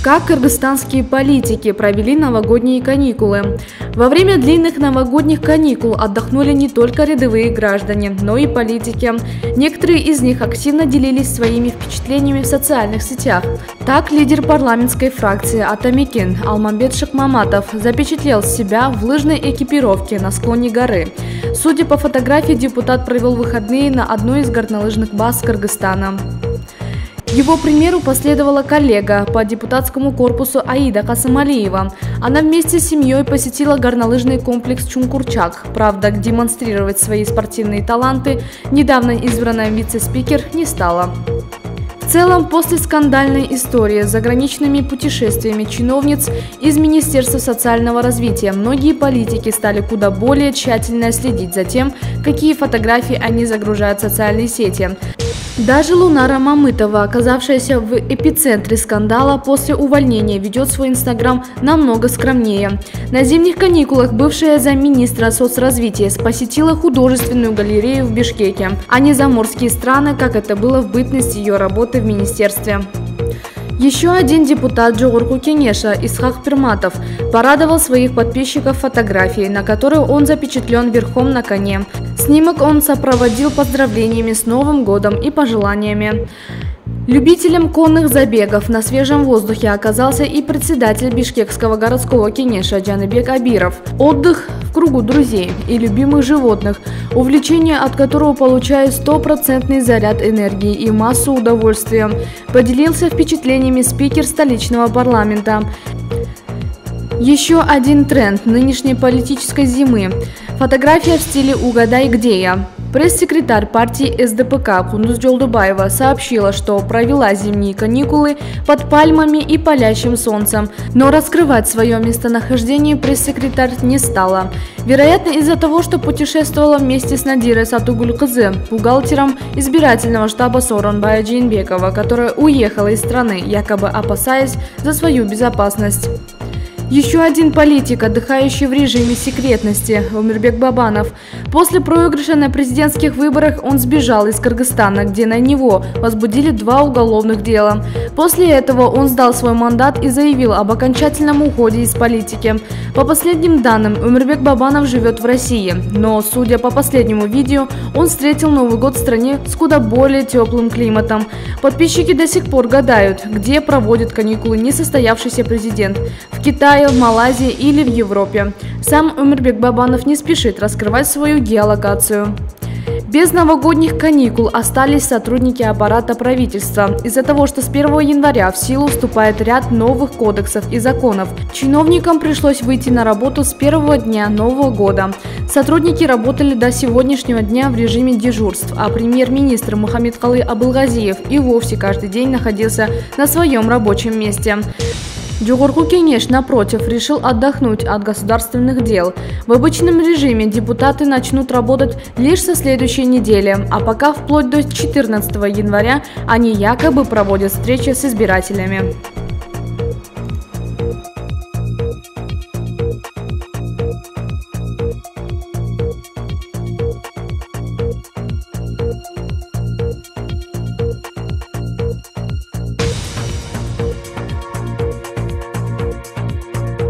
Как кыргызстанские политики провели новогодние каникулы? Во время длинных новогодних каникул отдохнули не только рядовые граждане, но и политики. Некоторые из них активно делились своими впечатлениями в социальных сетях. Так, лидер парламентской фракции Атамекен Алмамбет Шыкмаматов запечатлел себя в лыжной экипировке на склоне горы. Судя по фотографии, депутат провел выходные на одной из горнолыжных баз Кыргызстана. Его примеру последовала коллега по депутатскому корпусу Аида Касымалиева. Она вместе с семьей посетила горнолыжный комплекс Чунгурчак. Правда, демонстрировать свои спортивные таланты недавно избранная вице-спикер не стала. В целом, после скандальной истории с заграничными путешествиями чиновниц из Министерства социального развития, многие политики стали куда более тщательно следить за тем, какие фотографии они загружают в социальные сети. Даже Лунара Мамытова, оказавшаяся в эпицентре скандала после увольнения, ведет свой инстаграм намного скромнее. На зимних каникулах бывшая замминистра соцразвития посетила художественную галерею в Бишкеке, а не заморские страны, как это было в бытность ее работы в министерстве. Еще один депутат Жогорку Кенеша Исхак Пирматов порадовал своих подписчиков фотографией, на которой он запечатлен верхом на коне. Снимок он сопроводил поздравлениями с Новым годом и пожеланиями. Любителем конных забегов на свежем воздухе оказался и председатель Бишкекского городского кенеша Джаныбек Абиров. Отдых в кругу друзей и любимых животных, увлечение от которого получает стопроцентный заряд энергии и массу удовольствия, поделился впечатлениями спикер столичного парламента. Еще один тренд нынешней политической зимы – фотография в стиле «Угадай, где я». Пресс-секретарь партии СДПК Кундуз Жолдубаева сообщила, что провела зимние каникулы под пальмами и палящим солнцем, но раскрывать свое местонахождение пресс-секретарь не стала. Вероятно, из-за того, что путешествовала вместе с Надирой Сатугуль-Кызы, бухгалтером избирательного штаба Сооронбая Джейнбекова, которая уехала из страны, якобы опасаясь за свою безопасность. Еще один политик, отдыхающий в режиме секретности, Омирбек Бабанов. После проигрыша на президентских выборах он сбежал из Кыргызстана, где на него возбудили 2 уголовных дела. После этого он сдал свой мандат и заявил об окончательном уходе из политики. По последним данным, Омирбек Бабанов живет в России, но, судя по последнему видео, он встретил Новый год в стране с куда более теплым климатом. Подписчики до сих пор гадают, где проводит каникулы несостоявшийся президент – в Китае, в Малайзии или в Европе. Сам Омирбек Бабанов не спешит раскрывать свою геолокацию. Без новогодних каникул остались сотрудники аппарата правительства. Из-за того, что с 1 января в силу вступает ряд новых кодексов и законов, чиновникам пришлось выйти на работу с первого дня Нового года. Сотрудники работали до сегодняшнего дня в режиме дежурств, а премьер-министр Мухаммедкалы Абылгазиев и вовсе каждый день находился на своем рабочем месте. Жогорку Кенеш, напротив, решил отдохнуть от государственных дел. В обычном режиме депутаты начнут работать лишь со следующей недели, а пока вплоть до 14 января они якобы проводят встречи с избирателями.